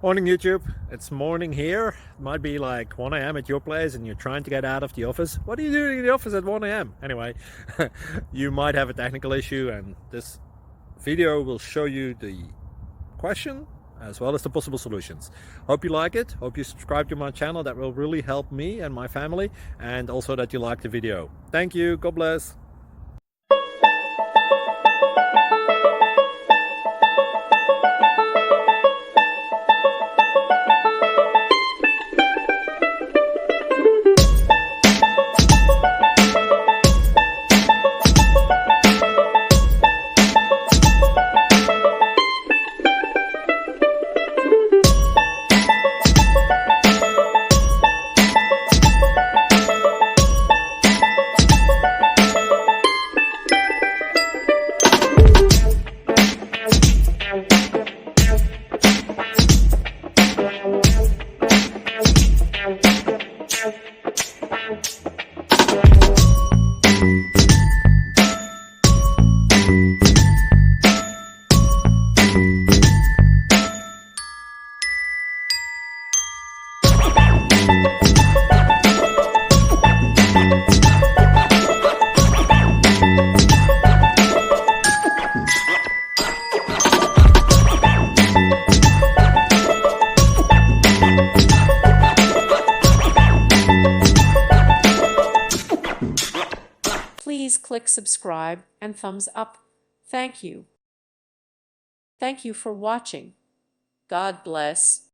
Morning YouTube, it's morning here. It might be like 1 a.m. at your place and you're trying to get out of the office. What are you doing in the office at 1 a.m.? Anyway, you might have a technical issue and this video will show you the question as well as the possible solutions. Hope you like it, hope you subscribe to my channel. That will really help me and my family, and also that you like the video. Thank you, God bless. Please click subscribe and thumbs up. Thank you. Thank you for watching. God bless.